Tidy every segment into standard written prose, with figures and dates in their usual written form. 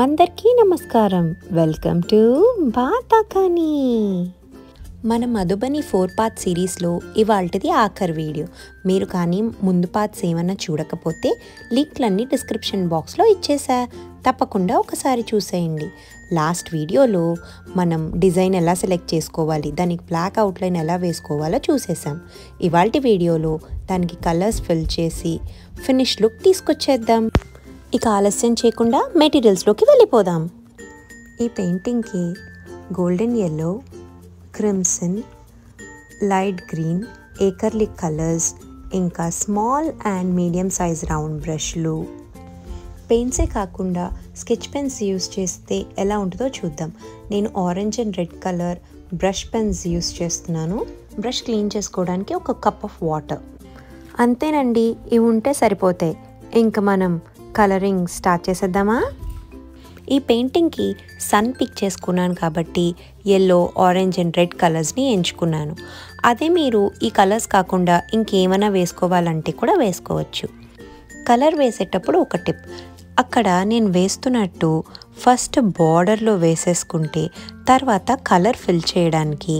అందరికీ నమస్కారం. Welcome to Batakani. మన మధుబని 4 పార్ట్ సిరీస్లో ఇవాల్టిది ఆఖరి వీడియో. మీరు కానీ ముందు పార్ట్స్ ఏమన్నా చూడకపోతే లింక్లన్నీ డిస్క్రిప్షన్ బాక్స్లో ఇచ్చేసా, తప్పకుండా ఒకసారి చూసేయండి. లాస్ట్ వీడియోలో మనం డిజైన్ ఎలా సెలెక్ట్ చేసుకోవాలి, దానికి బ్లాక్ అవుట్లైన్ ఎలా వేసుకోవాలో చూసేసాం. ఇవాల్టి వీడియోలో దానికి కలర్స్ ఫిల్ చేసి ఫినిష్ లుక్ తీసుకొచ్చేద్దాం. ఇక ఆలస్యం చేయకుండా మెటీరియల్స్లోకి వెళ్ళిపోదాం. ఈ పెయింటింగ్కి golden yellow, crimson, light green, acrylic colours, ఇంకా small and medium size round బ్రష్లు, పెయింట్సే కాకుండా స్కెచ్ పెన్స్ యూస్ చేస్తే ఎలా ఉంటుందో చూద్దాం. నేను orange and red colour brush pens use చేస్తున్నాను. బ్రష్ క్లీన్ చేసుకోవడానికి ఒక కప్ ఆఫ్ వాటర్, అంతేనండి. ఇవి ఉంటే సరిపోతాయి. ఇంకా మనం కలరింగ్ స్టార్ట్ చేసేద్దామా? ఈ పెయింటింగ్కి సన్ పిక్ చేసుకున్నాను కాబట్టి ఎల్లో, ఆరెంజ్ అండ్ రెడ్ కలర్స్ని ఎంచుకున్నాను. అదే మీరు ఈ కలర్స్ కాకుండా ఇంకేమైనా వేసుకోవాలంటే కూడా వేసుకోవచ్చు. కలర్ వేసేటప్పుడు ఒక టిప్, అక్కడ నేను వేస్తున్నట్టు ఫస్ట్ బార్డర్లో వేసేసుకుంటే తర్వాత కలర్ ఫిల్ చేయడానికి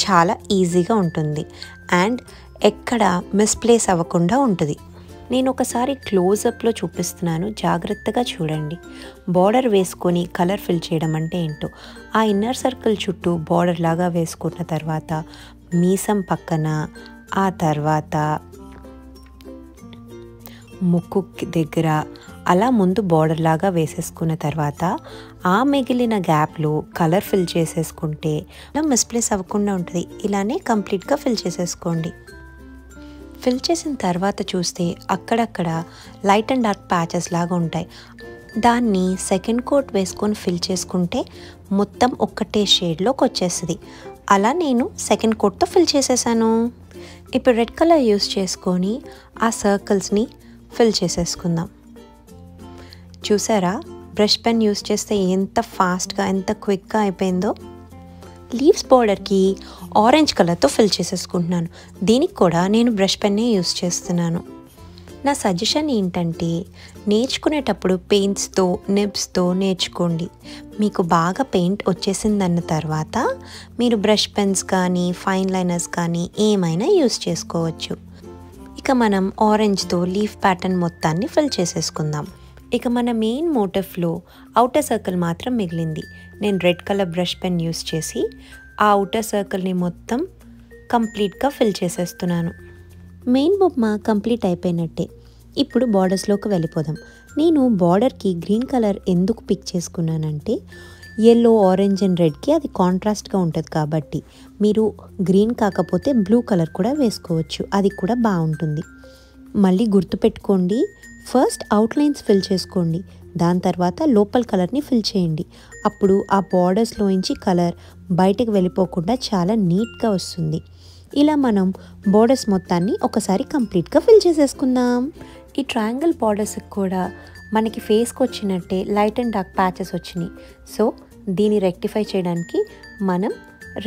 చాలా ఈజీగా ఉంటుంది అండ్ ఎక్కడ మిస్ప్లేస్ అవ్వకుండా ఉంటుంది. నేను ఒకసారి క్లోజప్లో చూపిస్తున్నాను, జాగ్రత్తగా చూడండి. బార్డర్ వేసుకొని కలర్ ఫిల్ చేయడం అంటే ఏంటో, ఆ ఇన్నర్ సర్కిల్ చుట్టూ బార్డర్ లాగా వేసుకున్న తర్వాత మీసం పక్కన, ఆ తర్వాత ముక్కు దగ్గర అలా ముందు బార్డర్ లాగా వేసేసుకున్న తర్వాత ఆ మిగిలిన గ్యాప్లో కలర్ ఫిల్ చేసేసుకుంటే మిస్ప్లేస్ అవ్వకుండా ఉంటుంది. ఇలానే కంప్లీట్గా ఫిల్ చేసేసుకోండి. ఫిల్ చేసిన తర్వాత చూస్తే అక్కడక్కడ లైట్ అండ్ డార్క్ ప్యాచెస్ లాగా ఉంటాయి. దాన్ని సెకండ్ కోట్ వేసుకొని ఫిల్ చేసుకుంటే మొత్తం ఒక్కటే షేడ్లోకి వచ్చేస్తుంది. అలా నేను సెకండ్ కోట్తో ఫిల్ చేసేసాను. ఇప్పుడు రెడ్ కలర్ యూస్ చేసుకొని ఆ సర్కిల్స్ని ఫిల్ చేసేసుకుందాం. చూసారా, బ్రష్ పెన్ యూస్ చేస్తే ఎంత ఫాస్ట్గా, ఎంత క్విక్గా అయిపోయిందో. లీవ్స్ బార్డర్కి ఆరెంజ్ కలర్తో ఫిల్ చేసేసుకుంటున్నాను. దీనికి కూడా నేను బ్రష్ పెన్నే యూస్ చేస్తున్నాను. నా సజెషన్ ఏంటంటే, నేర్చుకునేటప్పుడు పెయింట్స్తో, నిబ్స్తో నేర్చుకోండి. మీకు బాగా పెయింట్ వచ్చేసిందన్న తర్వాత మీరు బ్రష్ పెన్స్ కానీ ఫైన్ లైనర్స్ కానీ ఏమైనా యూస్ చేసుకోవచ్చు. ఇక మనం ఆరెంజ్తో లీఫ్ ప్యాటర్న్ మొత్తాన్ని ఫిల్ చేసేసుకుందాం. ఇక మన మెయిన్ మోటివ్లో అవుటర్ సర్కిల్ మాత్రం మిగిలింది. నేను red colour brush pen use చేసి ఆ అవుటర్ సర్కిల్ని మొత్తం కంప్లీట్గా ఫిల్ చేసేస్తున్నాను. మెయిన్ బొమ్మ కంప్లీట్ అయిపోయినట్టే. ఇప్పుడు బార్డర్స్లోకి వెళ్ళిపోదాం. నేను బార్డర్కి గ్రీన్ కలర్ ఎందుకు పిక్ చేసుకున్నానంటే, ఎల్లో, ఆరెంజ్ అండ్ రెడ్కి అది కాంట్రాస్ట్గా ఉంటుంది కాబట్టి. మీరు గ్రీన్ కాకపోతే బ్లూ కలర్ కూడా వేసుకోవచ్చు, అది కూడా బాగుంటుంది. మళ్ళీ గుర్తుపెట్టుకోండి, ఫస్ట్ అవుట్లైన్స్ ఫిల్ చేసుకోండి, దాని తర్వాత లోపల కలర్ని ఫిల్ చేయండి. అప్పుడు ఆ బార్డర్స్లోంచి కలర్ బయటకు వెళ్ళిపోకుండా చాలా నీట్గా వస్తుంది. ఇలా మనం బార్డర్స్ మొత్తాన్ని ఒకసారి కంప్లీట్గా ఫిల్ చేసేసుకుందాం. ఈ ట్రయాంగిల్ బార్డర్స్కి కూడా మనకి ఫేస్కి వచ్చినట్టే లైట్ అండ్ డార్క్ ప్యాచెస్ వచ్చినాయి. సో దీన్ని రెక్టిఫై చేయడానికి మనం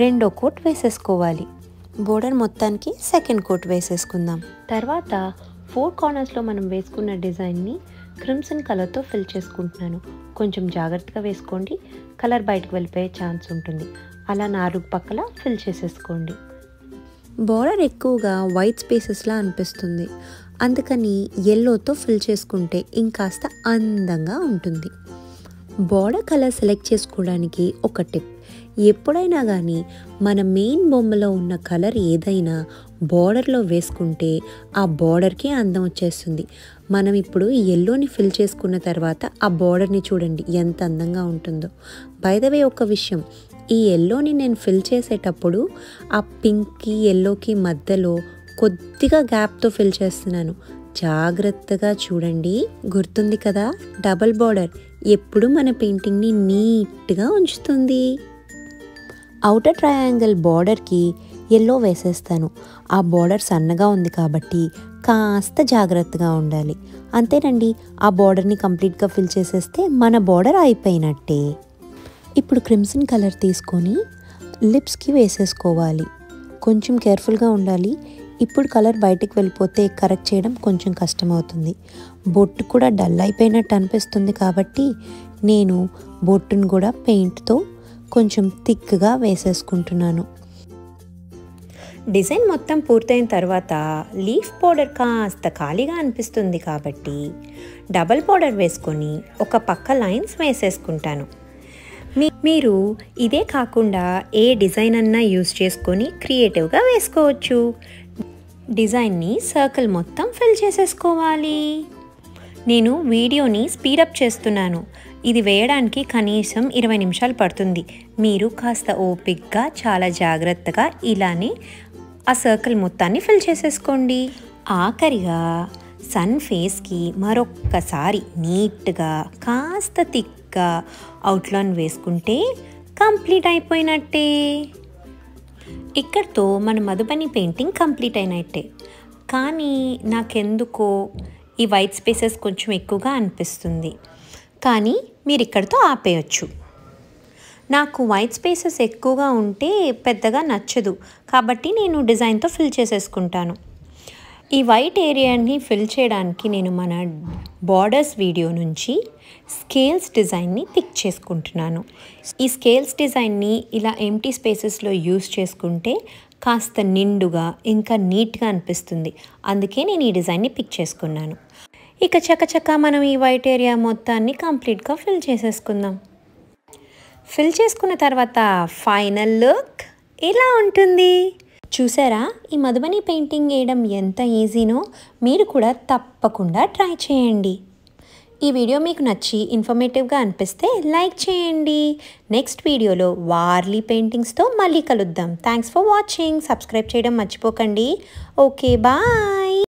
రెండో కోట్ వేసేసుకోవాలి. బోర్డర్ మొత్తానికి సెకండ్ కోట్ వేసేసుకుందాం. తర్వాత 4 కార్నర్స్లో మనం వేసుకున్న డిజైన్ని క్రిమ్సన్ కలర్తో ఫిల్ చేసుకుంటున్నాను. కొంచెం జాగ్రత్తగా వేసుకోండి, కలర్ బయటకు వెళ్ళిపోయే ఛాన్స్ ఉంటుంది. అలా 4 పక్కల ఫిల్ చేసేసుకోండి. బార్డర్ ఎక్కువగా వైట్ స్పేసెస్లా అనిపిస్తుంది, అందుకని ఎల్లోతో ఫిల్ చేసుకుంటే ఇంకాస్త అందంగా ఉంటుంది. బార్డర్ కలర్ సెలెక్ట్ చేసుకోవడానికి ఒక టిప్, ఎప్పుడైనా కానీ మన మెయిన్ బొమ్మలో ఉన్న కలర్ ఏదైనా బార్డర్లో వేసుకుంటే ఆ బార్డర్కి అందం వచ్చేస్తుంది. మనం ఇప్పుడు ఎల్లోని ఫిల్ చేసుకున్న తర్వాత ఆ బార్డర్ని చూడండి ఎంత అందంగా ఉంటుందో. బై ద వే ఒక విషయం, ఈ ఎల్లోని నేను ఫిల్ చేసేటప్పుడు ఆ పింక్కి ఎల్లోకి మధ్యలో కొద్దిగా గ్యాప్తో ఫిల్ చేస్తున్నాను. జాగ్రత్తగా చూడండి, గుర్తుంది కదా, డబల్ బార్డర్ ఎప్పుడు మన పెయింటింగ్ని నీట్గా ఉంచుతుంది. అవుటర్ ట్రయాంగిల్ బార్డర్కి ఎల్లో వేసేస్తాను. ఆ బార్డర్ సన్నగా ఉంది కాబట్టి కాస్త జాగ్రత్తగా ఉండాలి. అంతేనండి, ఆ బార్డర్ని కంప్లీట్గా ఫిల్ చేసేస్తే మన బార్డర్ అయిపోయినట్టే. ఇప్పుడు క్రిమ్సన్ కలర్ తీసుకొని లిప్స్కి వేసేసుకోవాలి. కొంచెం కేర్ఫుల్గా ఉండాలి, ఇప్పుడు కలర్ బయటికి వెళ్ళిపోతే కరెక్ట్ చేయడం కొంచెం కష్టమవుతుంది. బొట్టు కూడా డల్ అయిపోయినట్టు అనిపిస్తుంది కాబట్టి నేను బొట్టును కూడా పెయింట్తో కొంచెం థిక్గా వేసేసుకుంటున్నాను. డిజైన్ మొత్తం పూర్తయిన తర్వాత లీఫ్ పౌడర్ కాస్త ఖాళీగా అనిపిస్తుంది కాబట్టి డబల్ పౌడర్ వేసుకొని ఒక పక్క లైన్స్ వేసేసుకుంటాను. మీరు ఇదే కాకుండా ఏ డిజైన్ అన్నా యూజ్ చేసుకొని క్రియేటివ్గా వేసుకోవచ్చు. డిజైన్ని సర్కిల్ మొత్తం ఫిల్ చేసేసుకోవాలి. నేను వీడియోని స్పీడప్ చేస్తున్నాను. ఇది వేయడానికి కనీసం 20 నిమిషాలు పడుతుంది. మీరు కాస్త ఓపిక్గా చాలా జాగ్రత్తగా ఇలానే ఆ సర్కిల్ మొత్తాన్ని ఫిల్ చేసేసుకోండి. ఆఖరిగా సన్ ఫేస్కి మరొక్కసారి నీట్గా కాస్త థిక్గా అవుట్లైన్ వేసుకుంటే కంప్లీట్ అయిపోయినట్టే. ఇక్కడితో మన మధుబని పెయింటింగ్ కంప్లీట్ అయినట్టే. కానీ నాకెందుకో ఈ వైట్ స్పేసెస్ కొంచెం ఎక్కువగా అనిపిస్తుంది. కానీ మీరు ఇక్కడితో ఆపేయచ్చు. నాకు వైట్ స్పేసెస్ ఎక్కువగా ఉంటే పెద్దగా నచ్చదు కాబట్టి నేను డిజైన్తో ఫిల్ చేసేసుకుంటాను. ఈ వైట్ ఏరియాని ఫిల్ చేయడానికి నేను మన బార్డర్స్ వీడియో నుంచి స్కేల్స్ డిజైన్ని పిక్ చేసుకుంటున్నాను. ఈ స్కేల్స్ డిజైన్ని ఇలా ఎంటీ స్పేసెస్లో యూస్ చేసుకుంటే కాస్త నిండుగా ఇంకా నీట్గా అనిపిస్తుంది. అందుకే నేను ఈ డిజైన్ని పిక్ చేసుకున్నాను. ఇక చకచక మనం ఈ వైట్ ఏరియా మొత్తాన్ని కంప్లీట్గా ఫిల్ చేసేసుకుందాం. ఫిల్ చేసుకున్న తర్వాత ఫైనల్ లుక్ ఇలా ఉంటుంది. చూసారా, ఈ మధుబని పెయింటింగ్ వేయడం ఎంత ఈజీనో మీరు కూడా తప్పకుండా ట్రై చేయండి. ఈ వీడియో మీకు నచ్చి ఇన్ఫర్మేటివ్గా అనిపిస్తే లైక్ చేయండి. నెక్స్ట్ వీడియోలో వార్లీ పెయింటింగ్స్తో మళ్ళీ కలుద్దాం. Thanks for watching. సబ్స్క్రైబ్ చేయడం మర్చిపోకండి. Okay, bye.